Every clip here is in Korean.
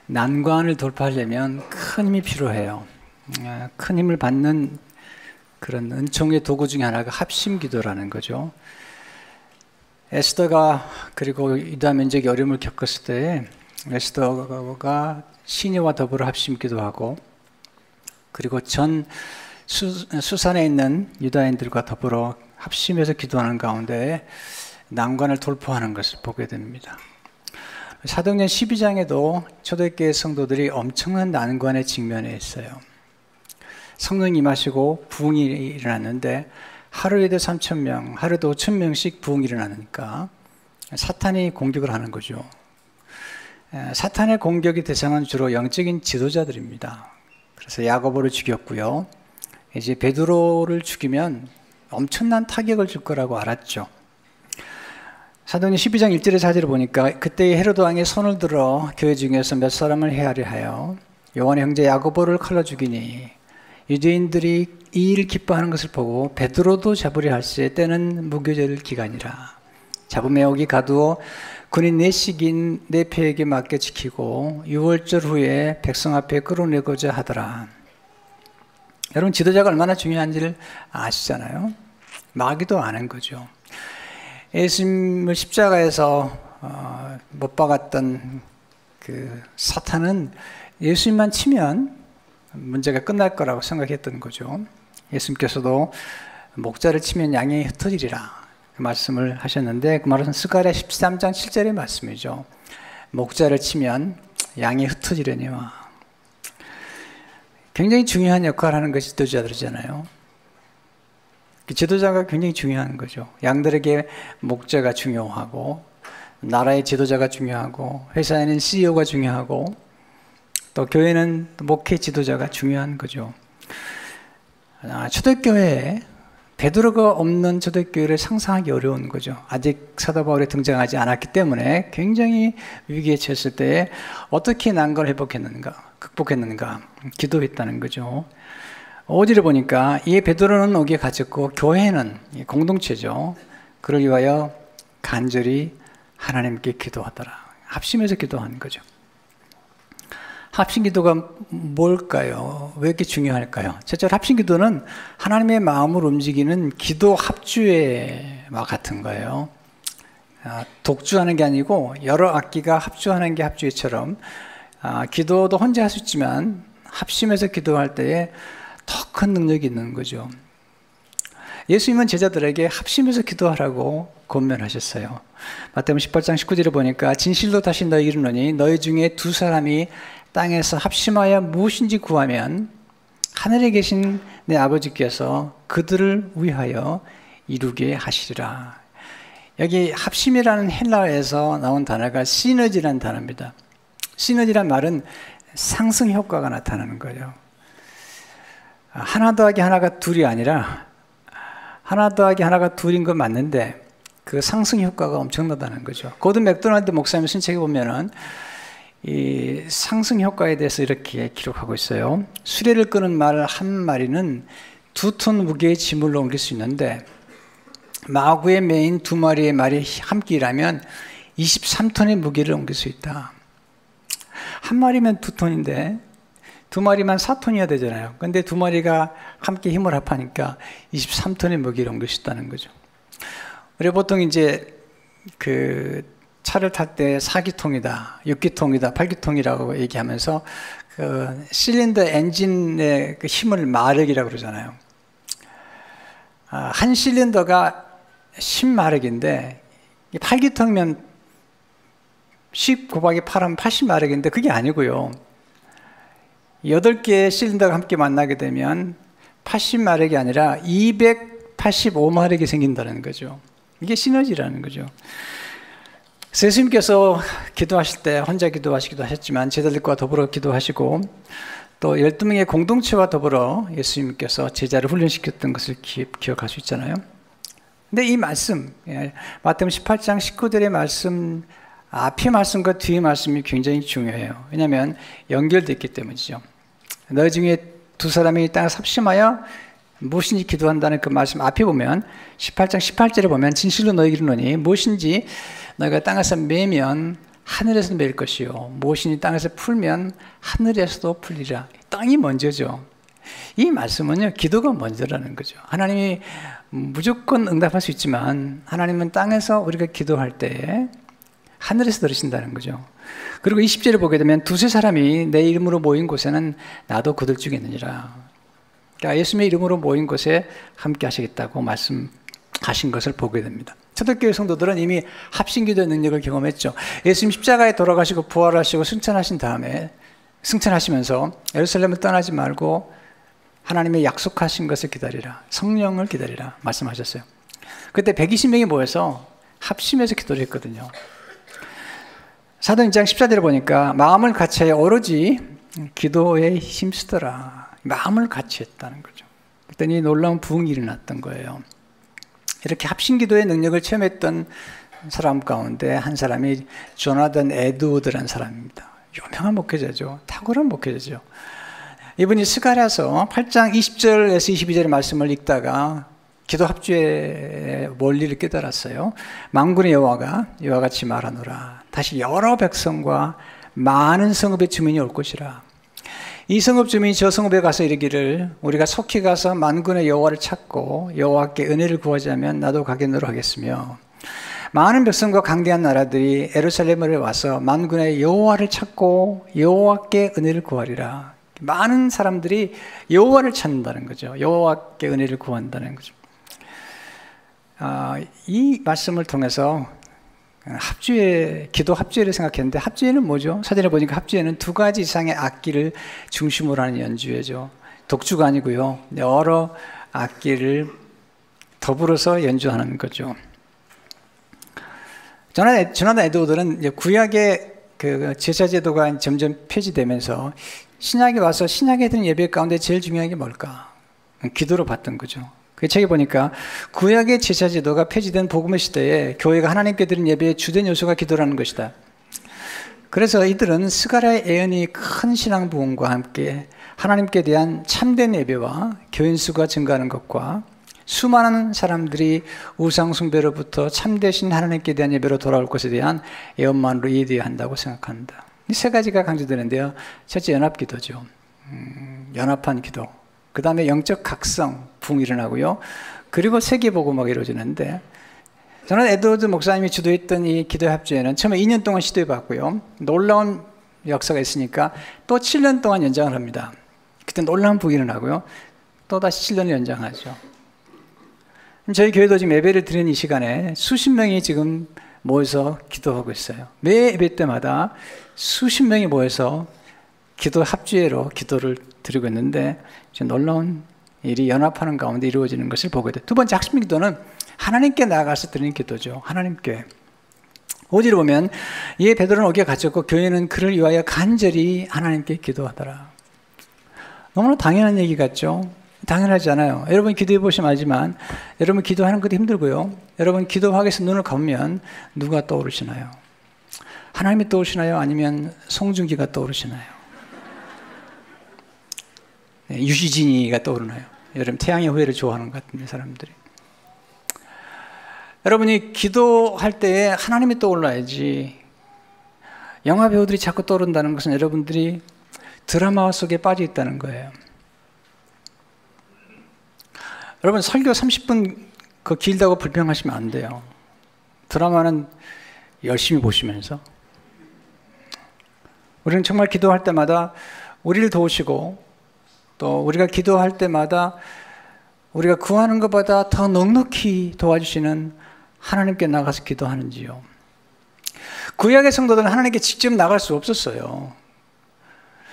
난관을 돌파하려면 큰 힘이 필요해요. 큰 힘을 받는 그런 은총의 도구 중에 하나가 합심기도라는 거죠. 에스더가 그리고 유다 민족이 어려움을 겪었을 때 에스더가 시내와 더불어 합심기도하고, 그리고 전 수산에 있는 유다인들과 더불어 합심해서 기도하는 가운데 난관을 돌파하는 것을 보게 됩니다. 사도행전 12장에도 초대교회 성도들이 엄청난 난관에 직면해 있어요. 성령 임하시고 부흥이 일어났는데 하루에도 3,000명, 하루에도 5,000명씩 부흥이 일어나니까 사탄이 공격을 하는 거죠. 사탄의 공격의 대상은 주로 영적인 지도자들입니다. 그래서 야고보를 죽였고요. 이제 베드로를 죽이면 엄청난 타격을 줄 거라고 알았죠. 사도행전 12장 1절에 4절을 보니까 그때 헤로드 왕이 손을 들어 교회 중에서 몇 사람을 해하려 하여 요한의 형제 야고보를 칼로 죽이니 유대인들이 이 일을 기뻐하는 것을 보고 베드로도 잡으려 할세 때는 무교절 기간이라. 잡음에 오기 가두어 군인 4씩인 내 패에게 맡겨 지키고 6월절 후에 백성 앞에 끌어내고자 하더라. 여러분, 지도자가 얼마나 중요한지를 아시잖아요. 마귀도 아는 거죠. 예수님을 십자가에서 못 박았던 그 사탄은 예수님만 치면 문제가 끝날 거라고 생각했던 거죠. 예수님께서도 목자를 치면 양이 흩어지리라 그 말씀을 하셨는데, 그 말은 스가랴 13장 7절의 말씀이죠. 목자를 치면 양이 흩어지려니와. 굉장히 중요한 역할을 하는 것이 지도자들이잖아요. 지도자가 굉장히 중요한 거죠. 양들에게 목자가 중요하고, 나라의 지도자가 중요하고, 회사에는 CEO가 중요하고, 또 교회는 목회 지도자가 중요한 거죠. 초대교회에 베드로가 없는 초대교회를 상상하기 어려운 거죠. 아직 사도 바울이 등장하지 않았기 때문에 굉장히 위기에 처했을 때 어떻게 난관을 극복했는가 기도했다는 거죠. 5절을 보니까 이에 베드로는 오기에 갇혔고 교회는 공동체죠. 그를 위하여 간절히 하나님께 기도하더라. 합심해서 기도한 거죠. 합심기도가 뭘까요? 왜 이렇게 중요할까요? 첫째로 합심기도는 하나님의 마음을 움직이는 기도 합주회와 같은 거예요. 독주하는 게 아니고 여러 악기가 합주하는 게 합주회처럼 기도도 혼자 할 수 있지만 합심해서 기도할 때에 더 큰 능력이 있는 거죠. 예수님은 제자들에게 합심해서 기도하라고 권면하셨어요. 마태복음 18장 19절에 보니까 진실로 다시 너희에게 이르노니 너희 중에 두 사람이 땅에서 합심하여 무엇인지 구하면 하늘에 계신 내 아버지께서 그들을 위하여 이루게 하시리라. 여기 합심이라는 헬라어에서 나온 단어가 시너지라는 단어입니다. 시너지란 말은 상승 효과가 나타나는 거예요. 하나 더하기 하나가 둘이 아니라 하나 더하기 하나가 둘인 건 맞는데 그 상승 효과가 엄청나다는 거죠. 고든 맥도날드 목사님 신책에 보면은 이 상승 효과에 대해서 이렇게 기록하고 있어요. 수레를 끄는 말 한 마리는 2톤 무게의 짐을 옮길 수 있는데 마구에 매인 2마리의 말이 함께 일하면 23톤의 무게를 옮길 수 있다. 한 마리면 2톤인데 2마리만 4톤이어야 되잖아요. 근데 2마리가 함께 힘을 합하니까 23톤의 무게를 옮길 수 있다는 거죠. 우리 보통 이제 그 차를 탈 때 4기통이다, 6기통이다, 8기통이라고 얘기하면서 그 실린더 엔진의 그 힘을 마력이라고 그러잖아요. 한 실린더가 10마력인데 8기통이면 10 곱하기 8하면 80마력인데 그게 아니고요. 8개의 실린더가 함께 만나게 되면 80마력이 아니라 285마력이 생긴다는 거죠. 이게 시너지라는 거죠. 예수님께서 기도하실 때 혼자 기도하시기도 하셨지만 제자들과 더불어 기도하시고 또 12명의 공동체와 더불어 예수님께서 제자를 훈련시켰던 것을 기억할 수 있잖아요. 근데 이 말씀, 마태복음 18장 19절의 말씀, 앞의 말씀과 뒤의 말씀이 굉장히 중요해요. 왜냐하면 연결되어 있기 때문이죠. 너희 중에 두 사람이 땅에 합심하여 무엇인지 기도한다는 그 말씀 앞에 보면 18장 18절에 보면 진실로 너희에게 이르노니 무엇인지 너희가 땅에서 매면 하늘에서 매일 것이요 무엇이니 땅에서 풀면 하늘에서도 풀리라. 땅이 먼저죠. 이 말씀은요, 기도가 먼저라는 거죠. 하나님이 무조건 응답할 수 있지만 하나님은 땅에서 우리가 기도할 때 하늘에서 들으신다는 거죠. 그리고 20절을 보게 되면 두세 사람이 내 이름으로 모인 곳에는 나도 그들 중에 있느니라. 그러니까 예수님의 이름으로 모인 곳에 함께 하시겠다고 말씀하신 것을 보게 됩니다. 초대교회 성도들은 이미 합심기도의 능력을 경험했죠. 예수님 십자가에 돌아가시고 부활하시고 승천하신 다음에 승천하시면서 예루살렘을 떠나지 말고 하나님의 약속하신 것을 기다리라. 성령을 기다리라 말씀하셨어요. 그때 120명이 모여서 합심해서 기도를 했거든요. 사도행전 14절에 보니까 마음을 같이하여 오로지 기도에 힘쓰더라. 마음을 같이 했다는 거죠. 그랬더니 놀라운 부흥이 일어났던 거예요. 이렇게 합심기도의 능력을 체험했던 사람 가운데 한 사람이 조나단 에드워드라는 사람입니다. 유명한 목회자죠. 탁월한 목회자죠. 이분이 스가랴서 8장 20절에서 22절의 말씀을 읽다가 기도 합주의 원리를 깨달았어요. 만군의 여호와가 이와 같이 말하노라. 다시 여러 백성과 많은 성읍의 주민이 올 것이라. 이 성읍 주민이 저 성읍에 가서 이르기를 우리가 속히 가서 만군의 여호와를 찾고 여호와께 은혜를 구하자면 나도 가겠노라 하겠으며 많은 백성과 강대한 나라들이 예루살렘에 와서 만군의 여호와를 찾고 여호와께 은혜를 구하리라. 많은 사람들이 여호와를 찾는다는 거죠. 여호와께 은혜를 구한다는 거죠. 이 말씀을 통해서 기도 합주회를 생각했는데 합주회는 뭐죠? 사전에 보니까 합주회는 두 가지 이상의 악기를 중심으로 하는 연주회죠. 독주가 아니고요. 여러 악기를 더불어서 연주하는 거죠. 조나단 에드워드는 구약의 그 제사 제도가 점점 폐지되면서 신약에 와서 신약에 드는 예배 가운데 제일 중요한 게 뭘까? 기도로 봤던 거죠. 그 책에 보니까 구약의 제사 제도가 폐지된 복음의 시대에 교회가 하나님께 드린 예배의 주된 요소가 기도라는 것이다. 그래서 이들은 스가랴의 예언이 큰 신앙 부흥과 함께 하나님께 대한 참된 예배와 교인 수가 증가하는 것과 수많은 사람들이 우상 숭배로부터 참되신 하나님께 대한 예배로 돌아올 것에 대한 예언만으로 이해되어야 한다고 생각합니다. 이 세 가지가 강조되는데요. 첫째, 연합기도죠. 연합한 기도. 그 다음에 영적 각성, 부흥이 일어나고요. 그리고 세계복음화가 이루어지는데 저는 에드워드 목사님이 주도했던 이 기도 합주회는 처음에 2년 동안 시도해봤고요. 놀라운 역사가 있으니까 또 7년 동안 연장을 합니다. 그때 놀라운 부흥이 일어나고요. 또 다시 7년을 연장하죠. 저희 교회도 지금 예배를 드리는 이 시간에 수십 명이 지금 모여서 기도하고 있어요. 매 예배 때마다 수십 명이 모여서 기도 합주회로 기도를 드리고 있는데 놀라운 일이 연합하는 가운데 이루어지는 것을 보게 돼요. 두 번째 핵심 기도는 하나님께 나아가서 드리는 기도죠. 하나님께. 5절을 보면 이에 베드로는 어깨에 갇혔고 교회는 그를 위하여 간절히 하나님께 기도하더라. 너무나 당연한 얘기 같죠? 당연하지 않아요. 여러분 기도해 보시면 알지만 여러분 기도하는 것도 힘들고요. 여러분 기도하기 위해서 눈을 감으면 누가 떠오르시나요? 하나님이 떠오르시나요? 아니면 송중기가 떠오르시나요? 유시진이가 떠오르나요? 여러분 태양의 후예를 좋아하는 것 같은데 사람들이. 여러분이 기도할 때에 하나님이 떠올라야지. 영화 배우들이 자꾸 떠오른다는 것은 여러분들이 드라마 속에 빠져 있다는 거예요. 여러분 설교 30분 그 길다고 불평하시면 안 돼요. 드라마는 열심히 보시면서 우리는 정말 기도할 때마다 우리를 도우시고 또 우리가 기도할 때마다 우리가 구하는 것보다 더 넉넉히 도와주시는 하나님께 나가서 기도하는지요. 구약의 성도들은 하나님께 직접 나갈 수 없었어요.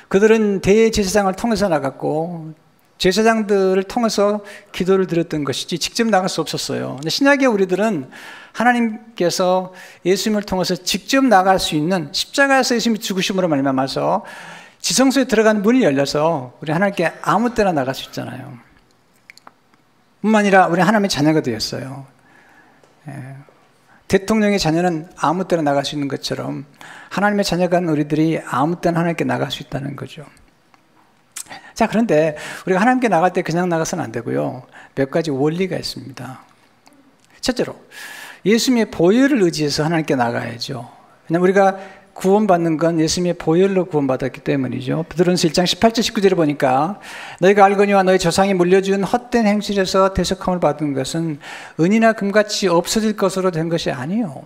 그들은 대제사장을 통해서 나갔고 제사장들을 통해서 기도를 드렸던 것이지 직접 나갈 수 없었어요. 근데 신약의 우리들은 하나님께서 예수님을 통해서 직접 나갈 수 있는 십자가에서 예수님이 죽으심으로 말미암아서 지성소에 들어가는 문이 열려서 우리 하나님께 아무 때나 나갈 수 있잖아요. 뿐만 아니라 우리 하나님의 자녀가 되었어요. 대통령의 자녀는 아무 때나 나갈 수 있는 것처럼 하나님의 자녀가 우리들이 아무 때나 하나님께 나갈 수 있다는 거죠. 자, 그런데 우리가 하나님께 나갈 때 그냥 나가서는 안 되고요. 몇 가지 원리가 있습니다. 첫째로 예수님의 보혈을 의지해서 하나님께 나가야죠. 왜냐하면 우리가 구원받는 건 예수님의 보혈로 구원받았기 때문이죠. 베드로전서 1장 18절 19절에 보니까 너희가 알거니와 너희 조상이 물려준 헛된 행실에서 대속함을 받은 것은 은이나 금같이 없어질 것으로 된 것이 아니요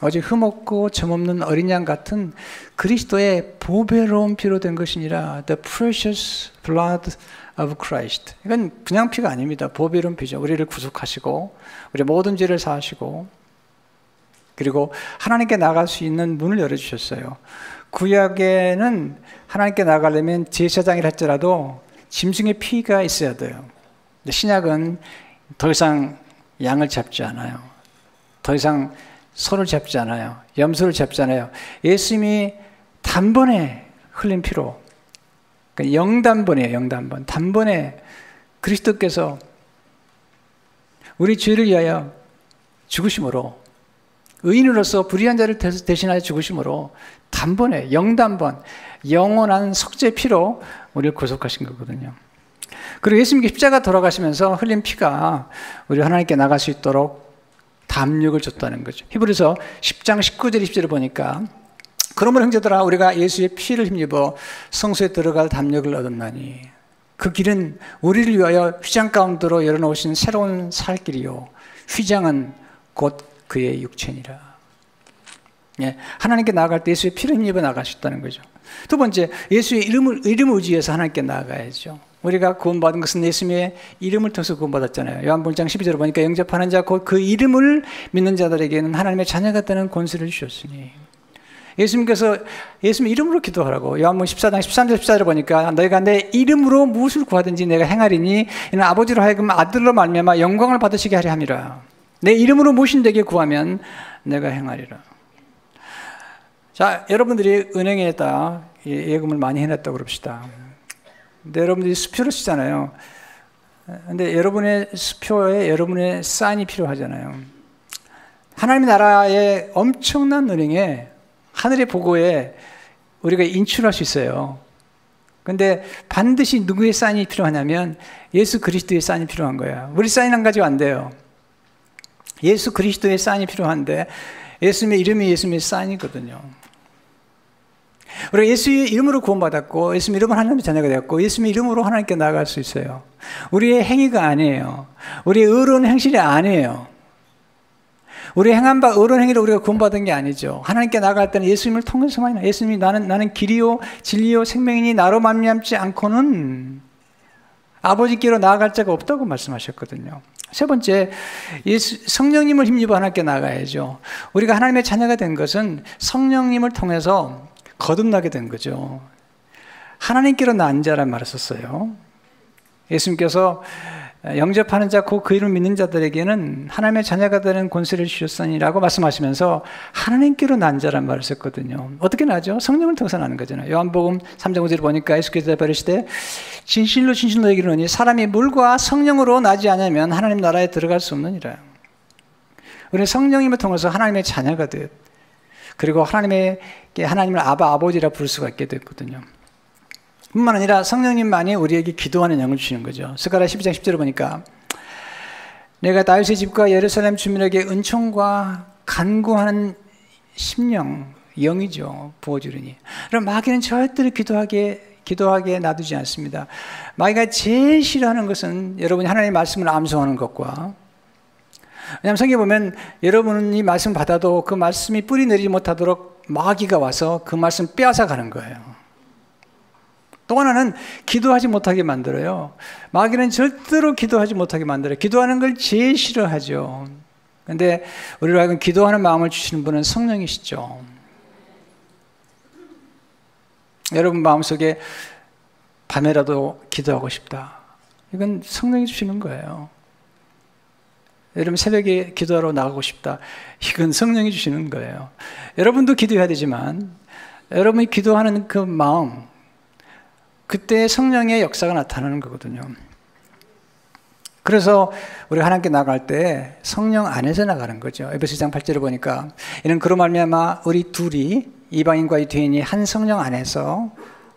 오직 흠없고 점없는 어린 양 같은 그리스도의 보배로운 피로 된 것이니라. The precious blood of Christ. 이건 그냥 피가 아닙니다. 보배로운 피죠. 우리를 구속하시고 우리 모든 죄를 사하시고 그리고 하나님께 나갈 수 있는 문을 열어주셨어요. 구약에는 하나님께 나가려면 제사장이라 할지라도 짐승의 피가 있어야 돼요. 근데 신약은 더 이상 양을 잡지 않아요. 더 이상 소를 잡지 않아요. 염소를 잡지 않아요. 예수님이 단번에 흘린 피로, 그러니까 영단번이에요. 영단번. 단번에 그리스도께서 우리 죄를 위하여 죽으심으로, 의인으로서 불의한 자를 대신하여 죽으심으로 단번에 영단번 영원한 속죄 피로 우리를 구속하신 거거든요. 그리고 예수님께 십자가 돌아가시면서 흘린 피가 우리 하나님께 나갈 수 있도록 담력을 줬다는 거죠. 히브리서 10장 19절 20절을 보니까 그러므로 형제들아 우리가 예수의 피를 힘입어 성소에 들어갈 담력을 얻었나니 그 길은 우리를 위하여 휘장 가운데로 열어놓으신 새로운 살 길이요 휘장은 곧 그의 육체니라. 예, 하나님께 나아갈 때 예수의 피를 힘입어 나갈 수 있다는 거죠. 두 번째, 예수의 이름을 의지해서 하나님께 나아가야죠. 우리가 구원받은 것은 예수님의 이름을 통해서 구원받았잖아요. 요한복음 1장 12절을 보니까 영접하는 자 곧 그 이름을 믿는 자들에게는 하나님의 자녀가 되는 권세를 주셨으니 예수님께서 예수님의 이름으로 기도하라고. 요한복음 14장 13절 14절을 보니까 너희가 내 이름으로 무엇을 구하든지 내가 행하리니 이는 아버지로 하여금 아들로 말미암아 영광을 받으시게 하려 함이라. 내 이름으로 무엇인 되게 구하면 내가 행하리라. 자, 여러분들이 은행에다 예금을 많이 해놨다고 그럽시다. 근데 여러분들이 수표를 쓰잖아요. 근데 여러분의 수표에 여러분의 사인이 필요하잖아요. 하나님의 나라의 엄청난 은행에 하늘의 보고에 우리가 인출할 수 있어요. 근데 반드시 누구의 사인이 필요하냐면 예수 그리스도의 사인이 필요한 거예요. 우리 사인 안 가지고 안 돼요. 예수 그리스도의 사인이 필요한데 예수님의 이름이 예수님의 사인이거든요. 우리가 예수의 이름으로 구원받았고 예수님의 이름으로 하나님의 자녀가 되었고 예수님의 이름으로 하나님께 나아갈 수 있어요. 우리의 행위가 아니에요. 우리의 의로운 행실이 아니에요. 우리 행한 바 의로운 행위로 우리가 구원받은 게 아니죠. 하나님께 나아갈 때는 예수님을 통해서만. 예수님이 나는 길이요 진리요 생명이니 나로 말미암지 않고는 아버지께로 나아갈 자가 없다고 말씀하셨거든요. 세 번째, 성령님을 힘입어 하나님께 나아가야죠. 우리가 하나님의 자녀가 된 것은 성령님을 통해서 거듭나게 된 거죠. 하나님께로 난 자란 말을 썼어요. 예수님께서 영접하는 자, 그 이름을 믿는 자들에게는 하나님의 자녀가 되는 권세를 주셨으니라고 말씀하시면서 하나님께로 난 자란 말을 썼거든요. 어떻게 나죠? 성령을 통해서 나는 거잖아요. 요한복음 3장 5절을 보니까 예수께서 대답하시되 진실로 진실로 너희에게 이르노니 사람이 물과 성령으로 나지 않으면 하나님 나라에 들어갈 수 없느니라. 우리는 성령님을 통해서 하나님의 자녀가 되었, 그리고 하나님을 아버지라 부를 수가 있게 됐거든요. 뿐만 아니라 성령님만이 우리에게 기도하는 영을 주시는 거죠. 스가랴 12장 10절을 보니까 내가 다윗의 집과 예루살렘 주민에게 은총과 간구하는 심령, 영이죠. 부어주리니. 그럼 마귀는 절대로 기도하게 놔두지 않습니다. 마귀가 제일 싫어하는 것은 여러분이 하나님의 말씀을 암송하는 것과, 왜냐하면 성경에 보면 여러분이 말씀 받아도 그 말씀이 뿌리 내리지 못하도록 마귀가 와서 그 말씀 빼앗아 가는 거예요. 또 하나는 기도하지 못하게 만들어요. 마귀는 절대로 기도하지 못하게 만들어요. 기도하는 걸 제일 싫어하죠. 그런데 우리로 하여금 기도하는 마음을 주시는 분은 성령이시죠. 여러분 마음속에 밤에라도 기도하고 싶다. 이건 성령이 주시는 거예요. 여러분 새벽에 기도하러 나가고 싶다. 이건 성령이 주시는 거예요. 여러분도 기도해야 되지만 여러분이 기도하는 그 마음, 그때 성령의 역사가 나타나는 거거든요. 그래서 우리가 하나님께 나갈 때 성령 안에서 나가는 거죠. 에베소 2장 8절을 보니까 이는 그로 말미암아 우리 둘이 이방인과 유대인이 한 성령 안에서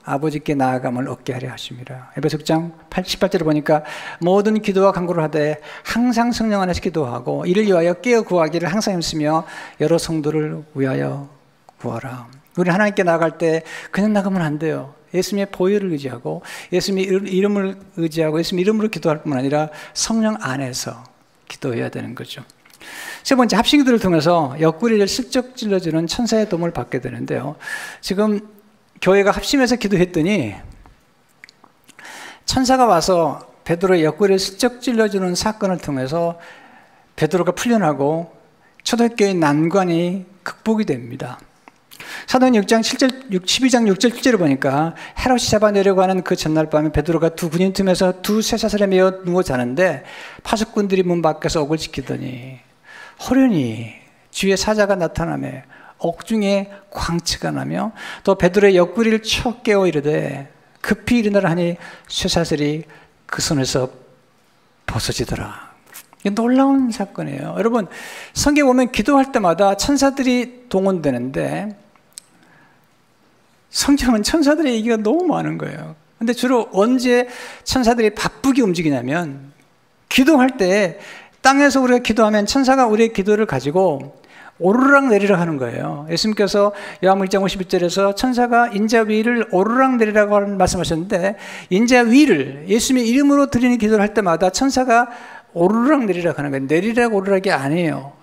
아버지께 나아감을 얻게 하려 하심이라. 에베소 6장 18절을 보니까 모든 기도와 간구를 하되 항상 성령 안에서 기도하고 이를 위하여 깨어 구하기를 항상 힘쓰며 여러 성도를 위하여 구하라. 우리 하나님께 나아갈 때 그냥 나가면 안 돼요. 예수님의 보혈을 의지하고 예수님의 이름을 의지하고 예수님 이름으로 기도할 뿐만 아니라 성령 안에서 기도해야 되는 거죠. 세 번째, 합심기도를 통해서 옆구리를 슬쩍 찔러주는 천사의 도움을 받게 되는데요. 지금 교회가 합심해서 기도했더니 천사가 와서 베드로의 옆구리를 슬쩍 찔러주는 사건을 통해서 베드로가 풀려나고 초대교회의 난관이 극복이 됩니다. 사도행 12장 6절 7절을 보니까 헤롯이 잡아내려고 하는 그 전날 밤에 베드로가 두 군인 틈에서 두 쇠사슬에 매어 누워 자는데 파수꾼들이 문 밖에서 옥을 지키더니 호련히 주의 사자가 나타나며 옥중에 광채가 나며 또 베드로의 옆구리를 쳐 깨워 이르되 급히 일어나라 하니 쇠사슬이 그 손에서 벗어지더라. 이게 놀라운 사건이에요. 여러분, 성경에 보면 기도할 때마다 천사들이 동원되는데 성경은 천사들의 얘기가 너무 많은 거예요. 근데 주로 언제 천사들이 바쁘게 움직이냐면 기도할 때 땅에서 우리가 기도하면 천사가 우리의 기도를 가지고 오르락 내리락 하는 거예요. 예수님께서 요한복음 1장 51절에서 천사가 인자 위를 오르락 내리라고 말씀하셨는데 인자 위를 예수님의 이름으로 드리는 기도를 할 때마다 천사가 오르락 내리락 하는 거예요. 내리락 오르락이 아니에요.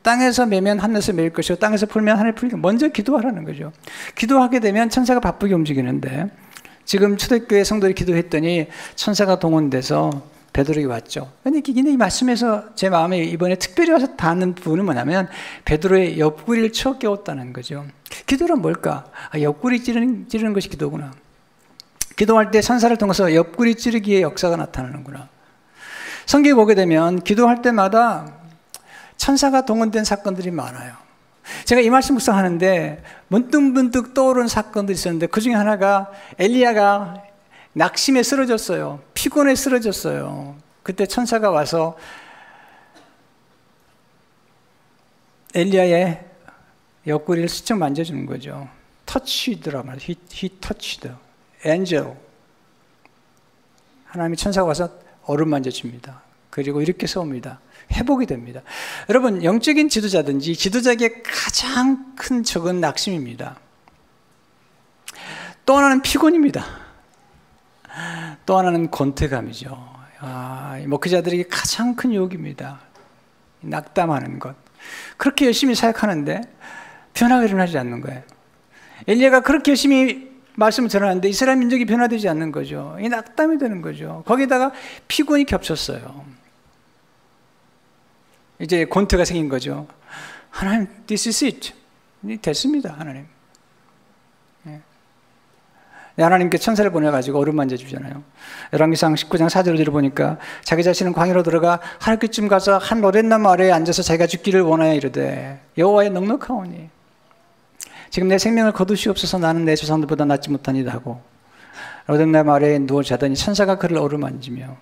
땅에서 매면 하늘에서 매일 것이고 땅에서 풀면 하늘 풀리고 먼저 기도하라는 거죠. 기도하게 되면 천사가 바쁘게 움직이는데 지금 초대교회 성도들이 기도했더니 천사가 동원돼서 베드로에게 왔죠. 그런데 이 말씀에서 제 마음에 이번에 특별히 와서 닿는 부분은 뭐냐면 베드로의 옆구리를 쳐 깨웠다는 거죠. 기도란 뭘까? 옆구리 찌르는 것이 기도구나. 기도할 때 천사를 통해서 옆구리 찌르기의 역사가 나타나는구나. 성경에 보게 되면 기도할 때마다 천사가 동원된 사건들이 많아요. 제가 이 말씀 묵상하는데 문득문득 떠오른 사건들이 있었는데 그 중에 하나가 엘리야가 낙심에 쓰러졌어요. 피곤에 쓰러졌어요. 그때 천사가 와서 엘리야의 옆구리를 슬쩍 만져주는 거죠. 터치드라 말이에요. He touched. Angel. 하나님의 천사가 와서 얼음 만져줍니다. 그리고 이렇게 세웁니다. 회복이 됩니다. 여러분, 영적인 지도자든지 지도자에게 가장 큰 적은 낙심입니다. 또 하나는 피곤입니다. 또 하나는 권태감이죠. 목회자들에게 가장 큰 유혹입니다. 낙담하는 것. 그렇게 열심히 사역하는데 변화가 일어나지 않는 거예요. 엘리야가 그렇게 열심히 말씀을 전하는데 이스라엘 민족이 변화되지 않는 거죠. 이 낙담이 되는 거죠. 거기다가 피곤이 겹쳤어요. 이제 권태가 생긴 거죠. 하나님, this is it. 됐습니다, 하나님. 하나님께 천사를 보내가지고 얼음 만져주잖아요. 열왕기상 19장 4절을 보니까 자기 자신은 광야로 들어가 하늘길쯤 가서 한 로렛나무 아래에 앉아서 자기가 죽기를 원하여 이르되 여호와의 넉넉하오니 지금 내 생명을 거두시옵소서. 나는 내 조상들보다 낫지 못하니다 하고 로렛나무 아래에 누워 자더니 천사가 그를 어루만지며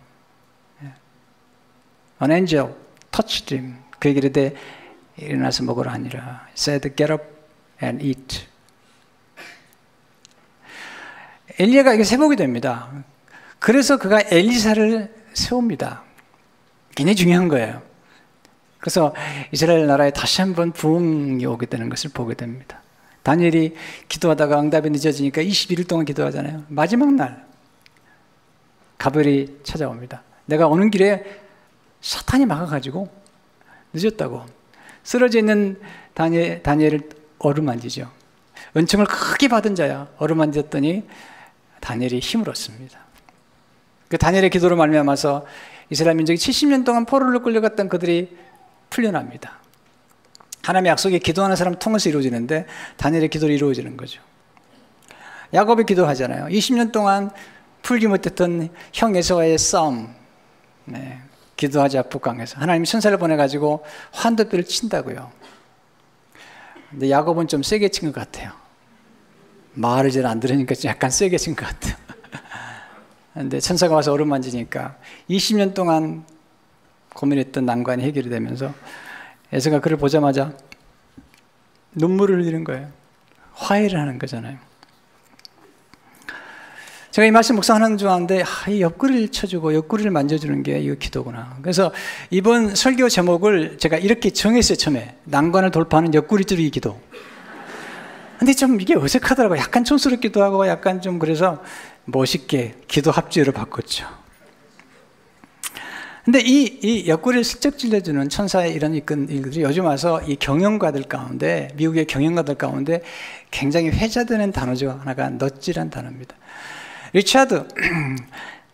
An angel touched him. 그에게 이르되 일어나서 먹으라 하니라. Said, get up and eat. 엘리야가 이게 회복이 됩니다. 그래서 그가 엘리사를 세웁니다. 굉장히 중요한 거예요. 그래서 이스라엘 나라에 다시 한번 부흥이 오게 되는 것을 보게 됩니다. 다니엘이 기도하다가 응답이 늦어지니까 21일 동안 기도하잖아요. 마지막 날 가벨이 찾아옵니다. 내가 오는 길에 사탄이 막아가지고 늦었다고 쓰러져 있는 다니엘을 어루만지죠. 은총을 크게 받은 자야. 어루만졌더니 다니엘이 힘을 얻습니다. 그 다니엘의 기도로 말미암아서 이스라엘 민족이 70년 동안 포로로 끌려갔던 그들이 풀려납니다. 하나님의 약속이 기도하는 사람 통해서 이루어지는데 다니엘의 기도로 이루어지는 거죠. 야곱이 기도하잖아요. 20년 동안 풀지 못했던 형 에서와의 싸움, 기도하자 북강에서 하나님이 천사를 보내가지고 환도뼈를 친다고요. 근데 야곱은 좀 세게 친 것 같아요. 말을 잘 안 들으니까 약간 세게 친 것 같아요. 근데 천사가 와서 얼음 만지니까 20년 동안 고민했던 난관이 해결이 되면서 에서가 그를 보자마자 눈물을 흘리는 거예요. 화해를 하는 거잖아요. 제가 이 말씀 묵상하는 중인데 이 옆구리를 쳐주고 옆구리를 만져주는 게 이거 기도구나. 그래서 이번 설교 제목을 제가 이렇게 정했어요. 처음에 난관을 돌파하는 옆구리 찌르기 기도. 근데 좀 이게 어색하더라고요. 약간 촌스럽기도 하고 약간 좀 그래서 멋있게 기도 합주를 바꿨죠. 근데 이 옆구리를 슬쩍 찔러주는 천사의 이런 일들이 요즘 와서 이 경영가들 가운데, 미국의 경영가들 가운데 굉장히 회자되는 단어 중 하나가 넛지란 단어입니다. 리차드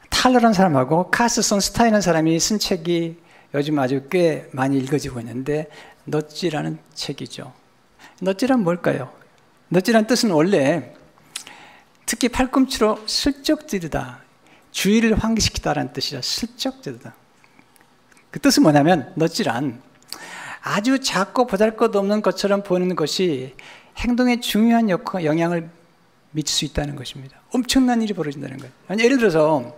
탈러라는 사람하고 카스 손스타인이라는 사람이 쓴 책이 요즘 아주 꽤 많이 읽어지고 있는데 넛지라는 책이죠. 넛지란 뭘까요? 넛지란 뜻은 원래 특히 팔꿈치로 슬쩍 찌르다, 주의를 환기시키다라는 뜻이라 슬쩍 찌르다. 그 뜻은 뭐냐면 넛지란 아주 작고 보잘것없는 것처럼 보이는 것이 행동에 중요한 영향을 미칠 수 있다는 것입니다. 엄청난 일이 벌어진다는 거예요. 예를 들어서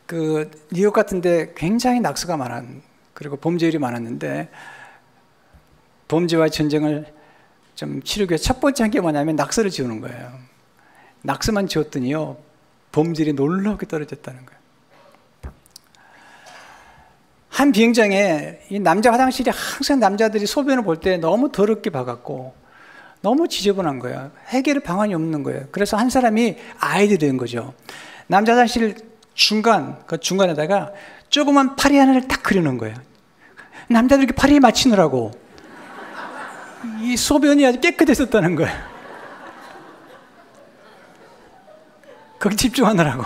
그 뉴욕 같은데 굉장히 낙서가 많은, 그리고 범죄율이 많았는데 범죄와 전쟁을 좀 치르기 위해 첫 번째 한 게 뭐냐면 낙서를 지우는 거예요. 낙서만 지웠더니요 범죄율이 놀랍게 떨어졌다는 거예요. 한 비행장에 이 남자 화장실이 항상 남자들이 소변을 볼 때 너무 더럽게 박았고 너무 지저분한 거예요. 해결의 방안이 없는 거예요. 그래서 한 사람이 아이디어를 낸 거죠. 남자 화장실 그 중간에다가 조그만 파리 하나를 딱 그려놓은 거예요. 남자들 이렇게 파리에 맞추느라고 이 소변이 아주 깨끗했었다는 거예요. 거기 집중하느라고.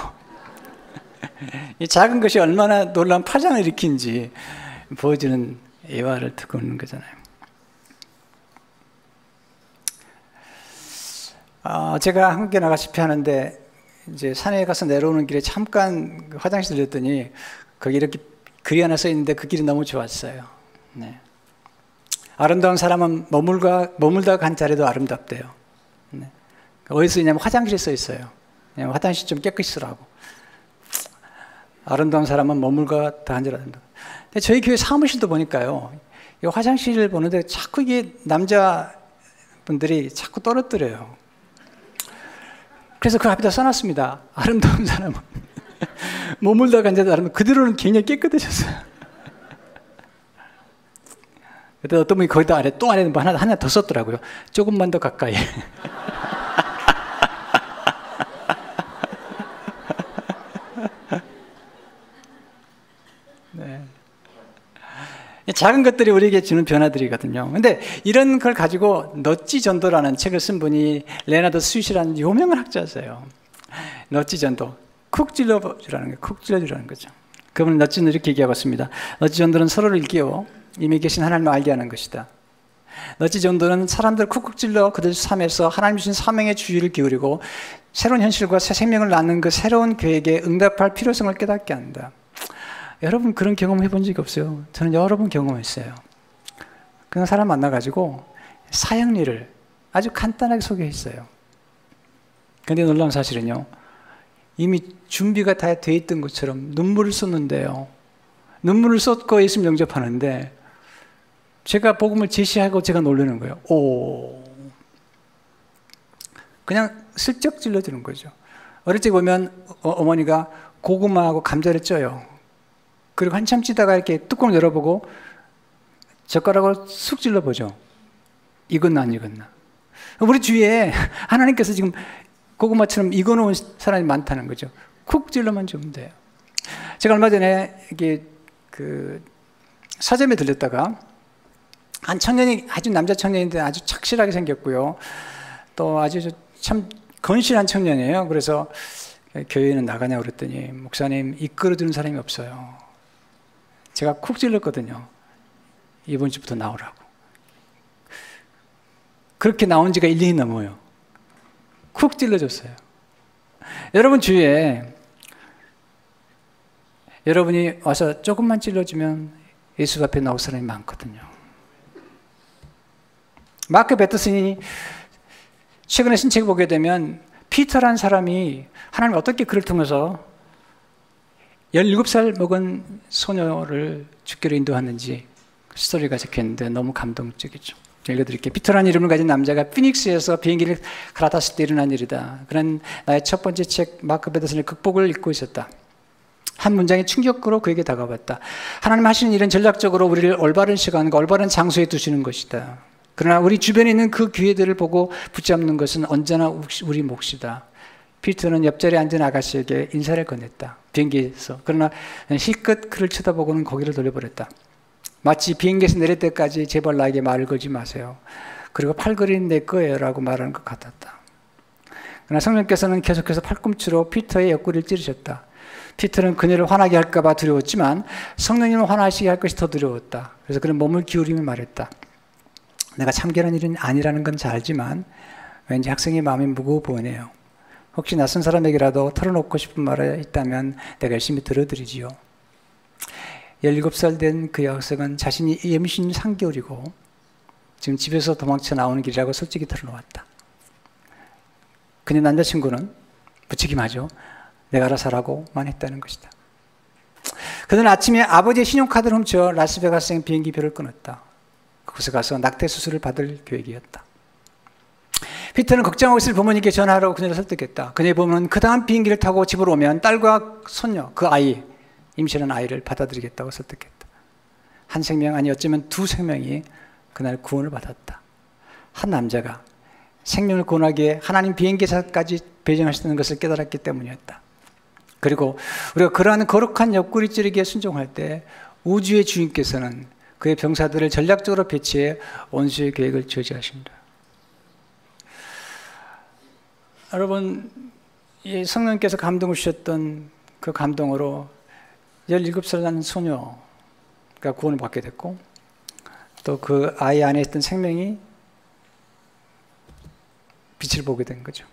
이 작은 것이 얼마나 놀라운 파장을 일으키는지 보여주는 예화를 듣고 있는 거잖아요. 제가 한국에 나가시피 하는데 이제 산에 가서 내려오는 길에 잠깐 화장실 들렸더니 거기 이렇게 글이 하나 써 있는데 그 길이 너무 좋았어요. 네. 아름다운 사람은 머물다 간 자리도 아름답대요. 네. 어디서 있냐면 화장실에 써 있어요. 화장실 좀 깨끗이 쓰라고. 아름다운 사람은 머물다 간 자리도 아름답다. 근데 저희 교회 사무실도 보니까요, 이 화장실을 보는데 자꾸 이게 남자분들이 자꾸 떨어뜨려요. 그래서 그 앞에다 써놨습니다. 아름다운 사람은 머물다 간 자리도 아름답다. 그대로는 굉장히 깨끗해졌어요. 그때 어떤 분이 거기다 아래 또 아래 하나 더 썼더라고요. 조금만 더 가까이. 네. 작은 것들이 우리에게 주는 변화들이거든요. 근데 이런 걸 가지고 넛지 전도라는 책을 쓴 분이 레나드 스윗이라는 유명한 학자세요. 넛지 전도, 쿡 찔러주라는 거죠. 그분은 넛지는 이렇게 얘기하고 있습니다. 넛지 전도는 서로를 일깨워 이미 계신 하나님을 알게 하는 것이다. 넛지 전도는 사람들 쿡쿡 찔러 그들 삶에서 하나님 주신 사명에 주의를 기울이고 새로운 현실과 새 생명을 낳는 그 새로운 계획에 응답할 필요성을 깨닫게 한다. 여러분 그런 경험 해본 적이 없어요? 저는 여러 번 경험했어요. 그냥 사람 만나가지고 사형리를 아주 간단하게 소개했어요. 근데 놀라운 사실은요, 이미 준비가 다 돼 있던 것처럼 눈물을 쏟는데요, 눈물을 쏟고 예수님 영접하는데 제가 복음을 제시하고 제가 놀라는 거예요. 오, 그냥 슬쩍 찔러주는 거죠. 어릴 때 보면 어머니가 고구마하고 감자를 쪄요. 그리고 한참 찌다가 이렇게 뚜껑을 열어보고 젓가락으로 쑥 찔러보죠. 익었나 안 익었나. 우리 주위에 하나님께서 지금 고구마처럼 익어놓은 사람이 많다는 거죠. 쿡 찔러만 주면 돼요. 제가 얼마 전에 이게 그 서점에 들렸다가 한 청년이, 아주 남자 청년인데 아주 착실하게 생겼고요, 또 아주 참 건실한 청년이에요. 그래서 교회는 나가냐고 그랬더니 목사님 이끌어주는 사람이 없어요. 제가 쿡 찔렀거든요. 이번 주부터 나오라고. 그렇게 나온 지가 1년이 넘어요. 쿡 찔러줬어요. 여러분 주위에 여러분이 와서 조금만 찔러주면 예수 앞에 나올 사람이 많거든요. 마크 베터슨이 최근에 쓴 책 보게 되면 피터라는 사람이 하나님 어떻게 그를 통해서 17살 먹은 소녀를 주께로 인도하는지 스토리가 적혀있는데 너무 감동적이죠. 읽어드릴게요. 피터라는 이름을 가진 남자가 피닉스에서 비행기를 갈아탔을 때 일어난 일이다. 그는 나의 첫 번째 책 마크 베터슨의 극복을 읽고 있었다. 한 문장이 충격으로 그에게 다가왔다. 하나님 하시는 일은 전략적으로 우리를 올바른 시간과 올바른 장소에 두시는 것이다. 그러나 우리 주변에 있는 그 기회들을 보고 붙잡는 것은 언제나 우리 몫이다. 피터는 옆자리에 앉은 아가씨에게 인사를 건넸다. 비행기에서. 그러나 실컷 그를 쳐다보고는 고개를 돌려버렸다. 마치 비행기에서 내릴 때까지 제발 나에게 말을 걸지 마세요. 그리고 팔걸이는 내 거예요 라고 말하는 것 같았다. 그러나 성령께서는 계속해서 팔꿈치로 피터의 옆구리를 찌르셨다. 피터는 그녀를 화나게 할까 봐 두려웠지만 성령님을 화나시게 할 것이 더 두려웠다. 그래서 그는 몸을 기울이며 말했다. 내가 참견한 일은 아니라는 건 잘 알지만 왠지 학생의 마음이 무거워 보이네요. 혹시 낯선 사람에게라도 털어놓고 싶은 말이 있다면 내가 열심히 들어드리지요. 17살 된 그 여학생은 자신이 임신 3개월이고 지금 집에서 도망쳐 나오는 길이라고 솔직히 털어놓았다. 그녀 남자친구는 부추김하죠. 내가 알아서 하라고만 했다는 것이다. 그는 아침에 아버지의 신용카드를 훔쳐 라스베가스 비행기표를 끊었다. 그곳에 가서 낙태 수술을 받을 계획이었다. 피터는 걱정하고 있을 부모님께 전화하라고 그녀를 설득했다. 그녀의 부모는 그 다음 비행기를 타고 집으로 오면 딸과 손녀, 그 아이, 임신한 아이를 받아들이겠다고 설득했다. 한 생명, 아니 어쩌면 두 생명이 그날 구원을 받았다. 한 남자가 생명을 구원하기에 하나님 비행기사까지 배정하시는 것을 깨달았기 때문이었다. 그리고 우리가 그러한 거룩한 옆구리 찌르기에 순종할 때 우주의 주인께서는 그의 병사들을 전략적으로 배치해 원수의 계획을 저지하십니다. 여러분, 이 성령께서 감동을 주셨던 그 감동으로 17살 난 소녀가 구원을 받게 됐고 또 그 아이 안에 있던 생명이 빛을 보게 된 거죠.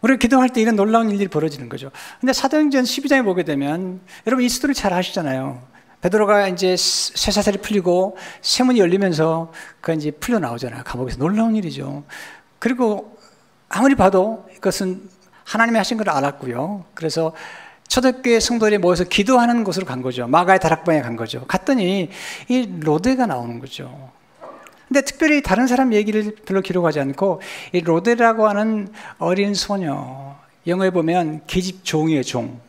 우리가 기도할 때 이런 놀라운 일들이 벌어지는 거죠. 근데 사도행전 12장에 보게 되면 여러분 이 스토리 잘 아시잖아요. 베드로가 이제 쇠사슬이 풀리고 세문이 열리면서 그 이제 풀려 나오잖아요. 감옥에서. 놀라운 일이죠. 그리고 아무리 봐도 이것은 하나님이 하신 걸 알았고요. 그래서 초대교회 성도들이 모여서 기도하는 곳으로 간 거죠. 마가의 다락방에 간 거죠. 갔더니 이 로데가 나오는 거죠. 근데 특별히 다른 사람 얘기를 별로 기록하지 않고 이 로데라고 하는 어린 소녀, 영어에 보면 계집종이에요. 종,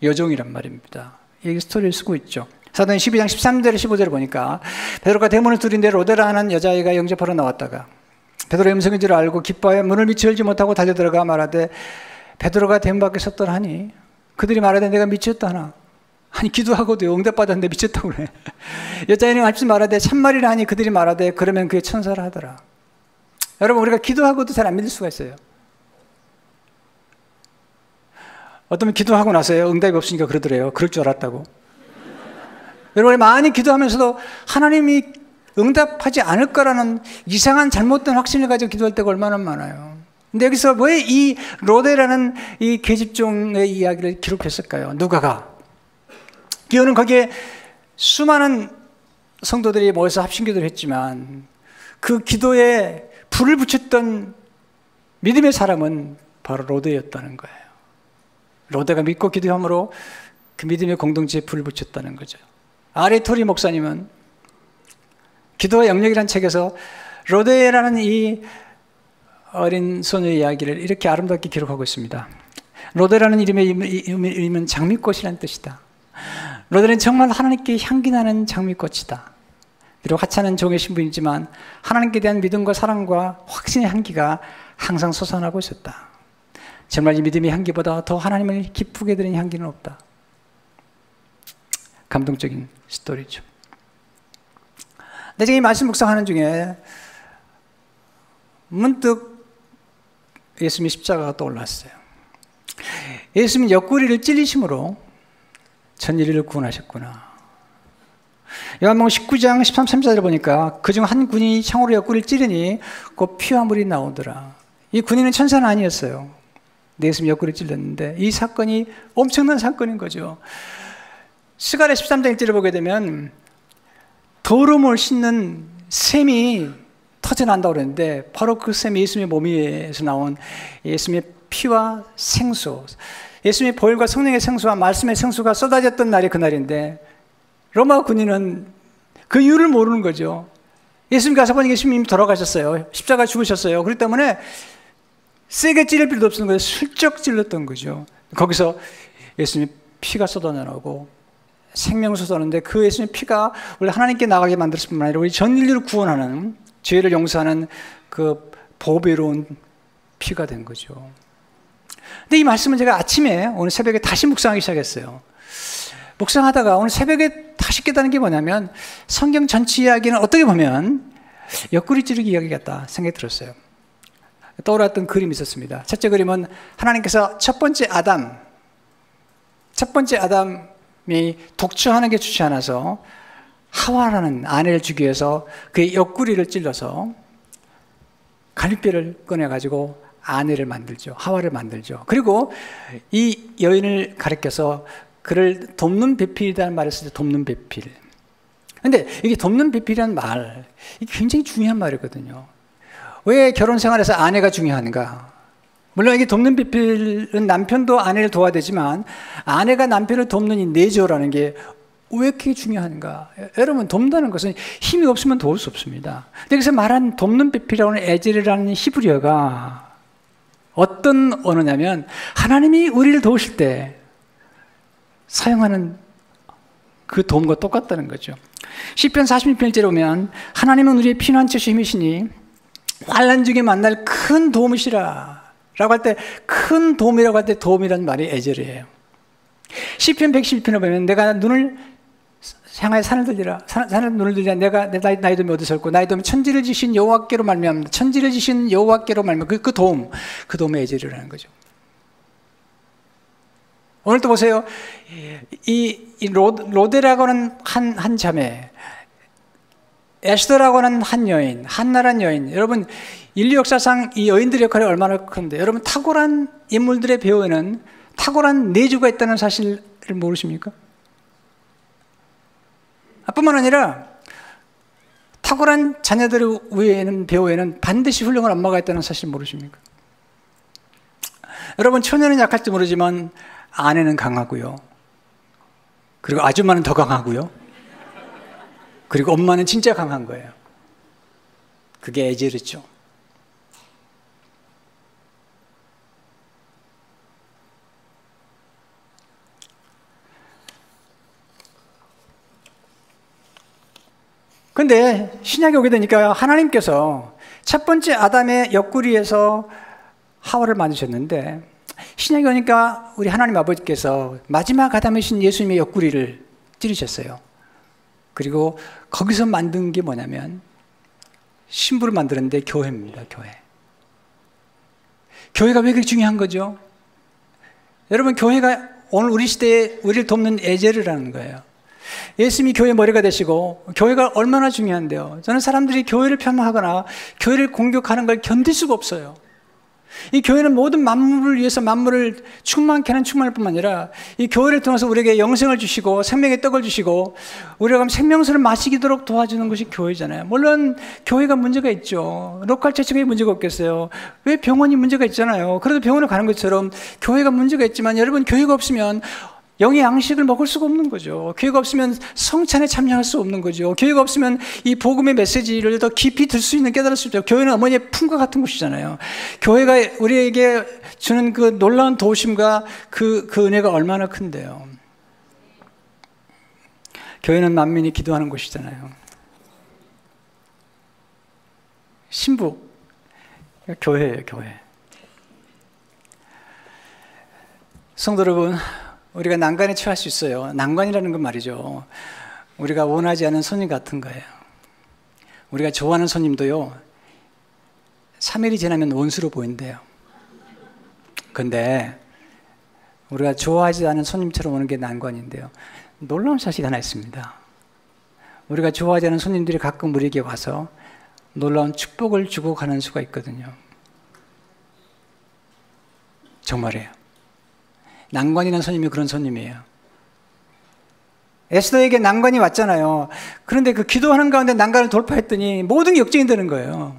여종이란 말입니다. 이 스토리를 쓰고 있죠. 사도행 12장 13절 15절을 보니까 베드로가 대문을 두드린데 로데라는 여자아이가 영접하러 나왔다가 베드로의 음성인 줄 알고 기뻐하여 문을 미처 열지 못하고 달려들어가 말하되 베드로가 대문 밖에 섰더라 하니 그들이 말하되 내가 미쳤다 하나. 아니 기도하고도 응답받았는데 미쳤다고 그래. 여자애는 알지 말하되 참말이라 하니 그들이 말하되 그러면 그의 천사라 하더라. 여러분 우리가 기도하고도 잘 안 믿을 수가 있어요. 어떤 분 기도하고 나서요 응답이 없으니까 그러더래요. 그럴 줄 알았다고. 여러분 많이 기도하면서도 하나님이 응답하지 않을 거라는 이상한 잘못된 확신을 가지고 기도할 때가 얼마나 많아요. 근데 여기서 왜 이 로데라는 이 계집종의 이야기를 기록했을까요? 누가가? 기호는 거기에 수많은 성도들이 모여서 합심기도를 했지만 그 기도에 불을 붙였던 믿음의 사람은 바로 로데였다는 거예요. 로데가 믿고 기도함으로 그 믿음의 공동체에 불을 붙였다는 거죠. 아레 토리 목사님은 기도와 영역이라는 책에서 로데라는 이 어린 소녀의 이야기를 이렇게 아름답게 기록하고 있습니다. 로데라는 이름의 의미는 장미꽃이라는 뜻이다. 로데는 정말 하나님께 향기나는 장미꽃이다. 비록 하찮은 종의 신분이지만 하나님께 대한 믿음과 사랑과 확신의 향기가 항상 솟아나고 있었다. 정말 이 믿음의 향기보다 더 하나님을 기쁘게 드리는 향기는 없다. 감동적인 스토리죠. 근데 제가 이 말씀 묵상하는 중에 문득 예수님의 십자가가 떠올랐어요. 예수님은 옆구리를 찔리심으로 전 인류를 구원하셨구나. 요한복음 19장 13, 14절을 보니까 그중 한 군인이 창으로 옆구리를 찌르니 곧 피와 물이 나오더라. 이 군인은 천사는 아니었어요. 예수님이 옆구리를 찔렀는데 이 사건이 엄청난 사건인 거죠. 스가랴 13장 1절을 보게 되면 더러움을 씻는 샘이 터져난다고 그랬는데 바로 그 샘이 예수님의 몸에서 나온 예수님의 피와 생수, 예수님의 보혈과 성령의 생수와 말씀의 생수가 쏟아졌던 날이 그날인데 로마 군인은 그 이유를 모르는 거죠. 예수님 가서 보니 예수님이 돌아가셨어요. 십자가에 죽으셨어요. 그렇기 때문에 세게 찔릴 필요도 없는 거예요. 슬쩍 찔렀던 거죠. 거기서 예수님의 피가 쏟아나오고 생명수 도는데 그 예수님의 피가 원래 하나님께 나가게 만들었을 뿐만 아니라 우리 전 인류를 구원하는, 죄를 용서하는 그 보배로운 피가 된 거죠. 근데 이 말씀은 제가 아침에 오늘 새벽에 다시 묵상하기 시작했어요. 묵상하다가 오늘 새벽에 다시 깨닫는 게 뭐냐면 성경 전체 이야기는 어떻게 보면 옆구리 찌르기 이야기 같다 생각이 들었어요. 떠올랐던 그림이 있었습니다. 첫째 그림은 하나님께서 첫 번째 아담이 독처하는 게 좋지 않아서 하와라는 아내를 주기 위해서 그의 옆구리를 찔러서 갈비뼈를 꺼내가지고 아내를 만들죠. 하와를 만들죠. 그리고 이 여인을 가리켜서 그를 돕는 배필이라는 말을 쓰죠. 돕는 배필. 근데 이게 돕는 배필이라는 말, 이게 굉장히 중요한 말이거든요. 왜 결혼 생활에서 아내가 중요한가? 물론 이게 돕는 배필은 남편도 아내를 도와야 되지만 아내가 남편을 돕는 이 내조라는 게 왜 이렇게 중요한가? 여러분, 돕는다는 것은 힘이 없으면 도울 수 없습니다. 여기서 말한 돕는 배필이라는 에젤이라는 히브리어가 어떤 언어냐면 하나님이 우리를 도우실 때 사용하는 그 도움과 똑같다는 거죠. 시편 46편 1절에 보면 하나님은 우리의 피난처시 힘이시니 환난 중에 만날 큰 도움이시라 라고 할 때 큰 도움이라고 할 때 도움이라는 말이 에젤이에요. 시편 111편에 보면 내가 눈을 향하여 산을 들리라, 산을 눈을 들리라. 내가 내 나이 돔이 어디서 고 나이 돔이 천지를 지신 여호와께로 말미암는다. 천지를 지신 여호와께로 말미암 그 도움의 에젤이라는 거죠. 오늘 또 보세요. 이 로데라고 하는 한 자매, 에스더라고 하는 한 여인, 한나라는 여인. 여러분, 인류 역사상 이 여인들의 역할이 얼마나 큰데, 여러분 탁월한 인물들의 배우에는 탁월한 내주가 있다는 사실을 모르십니까? 뿐만 아니라 탁월한 자녀들 외에는 배우에는 반드시 훌륭한 엄마가 있다는 사실 모르십니까? 여러분, 처녀는 약할지 모르지만 아내는 강하고요. 그리고 아줌마는 더 강하고요. 그리고 엄마는 진짜 강한 거예요. 그게 에제르죠. 근데 신약에 오게 되니까 하나님께서 첫 번째 아담의 옆구리에서 하와를 만드셨는데 신약에 오니까 우리 하나님 아버지께서 마지막 아담이신 예수님의 옆구리를 찌르셨어요. 그리고 거기서 만든 게 뭐냐면 신부를 만들었는데 교회입니다. 교회가 왜 그렇게 중요한 거죠? 여러분, 교회가 오늘 우리 시대에 우리를 돕는 에제르라는 거예요. 예수님이 교회 머리가 되시고 교회가 얼마나 중요한데요. 저는 사람들이 교회를 폄하하거나 교회를 공격하는 걸 견딜 수가 없어요. 이 교회는 모든 만물을 위해서 만물을 충만케 하는 충만일 뿐만 아니라 이 교회를 통해서 우리에게 영생을 주시고 생명의 떡을 주시고 우리가 생명수를 마시도록 도와주는 것이 교회잖아요. 물론 교회가 문제가 있죠. 로컬 처치가 문제가 없겠어요. 왜 병원이 문제가 있잖아요. 그래도 병원을 가는 것처럼 교회가 문제가 있지만 여러분, 교회가 없으면 영의 양식을 먹을 수가 없는 거죠. 교회가 없으면 성찬에 참여할 수 없는 거죠. 교회가 없으면 이 복음의 메시지를 더 깊이 들 수 있는, 깨달을 수 있죠. 교회는 어머니의 품과 같은 곳이잖아요. 교회가 우리에게 주는 그 놀라운 도우심과 그 은혜가 얼마나 큰데요. 교회는 만민이 기도하는 곳이잖아요. 신부, 교회예요, 교회. 성도 여러분, 우리가 난관에 처할 수 있어요. 난관이라는 건 말이죠, 우리가 원하지 않은 손님 같은 거예요. 우리가 좋아하는 손님도요, 3일이 지나면 원수로 보인대요. 근데 우리가 좋아하지 않은 손님처럼 오는 게 난관인데요, 놀라운 사실이 하나 있습니다. 우리가 좋아하지 않은 손님들이 가끔 우리에게 와서 놀라운 축복을 주고 가는 수가 있거든요. 정말이에요. 난관이라는 손님이 그런 손님이에요. 에스더에게 난관이 왔잖아요. 그런데 그 기도하는 가운데 난관을 돌파했더니 모든 게 역전이 되는 거예요.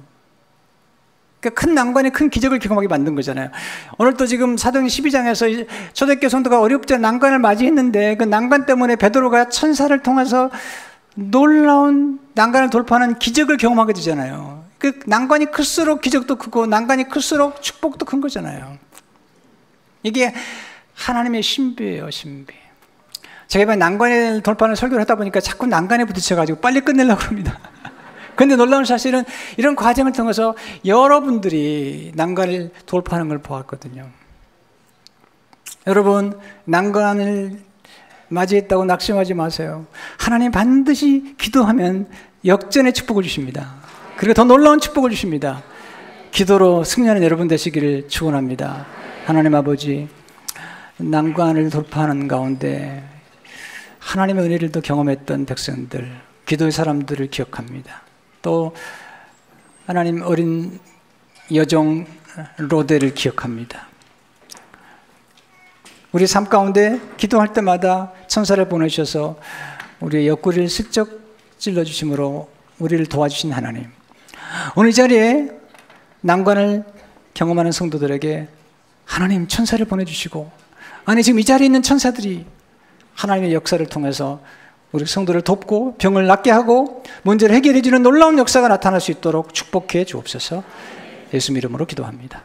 그러니까 큰 난관이 큰 기적을 경험하게 만든 거잖아요. 오늘 또 지금 사도행 12장에서 초대교회 성도가 어렵지 않은 난관을 맞이했는데 그 난관 때문에 베드로가 천사를 통해서 놀라운 난관을 돌파하는 기적을 경험하게 되잖아요. 그 난관이 클수록 기적도 크고 난관이 클수록 축복도 큰 거잖아요. 이게 하나님의 신비예요, 신비. 제가 이번에 난관을 돌파하는 설교를 하다 보니까 자꾸 난관에 부딪혀가지고 빨리 끝내려고 합니다. 근데 놀라운 사실은 이런 과정을 통해서 여러분들이 난관을 돌파하는 걸 보았거든요. 여러분, 난관을 맞이했다고 낙심하지 마세요. 하나님 반드시 기도하면 역전의 축복을 주십니다. 그리고 더 놀라운 축복을 주십니다. 기도로 승리하는 여러분 되시기를 축원합니다. 하나님 아버지, 난관을 돌파하는 가운데 하나님의 은혜를 더 경험했던 백성들, 기도의 사람들을 기억합니다. 또 하나님 어린 여종 로데를 기억합니다. 우리 삶 가운데 기도할 때마다 천사를 보내셔서 우리의 옆구리를 슬쩍 찔러주심으로 우리를 도와주신 하나님, 오늘 이 자리에 난관을 경험하는 성도들에게 하나님 천사를 보내주시고, 아니 지금 이 자리에 있는 천사들이 하나님의 역사를 통해서 우리 성도를 돕고 병을 낫게 하고 문제를 해결해 주는 놀라운 역사가 나타날 수 있도록 축복해 주옵소서. 예수 이름으로 기도합니다.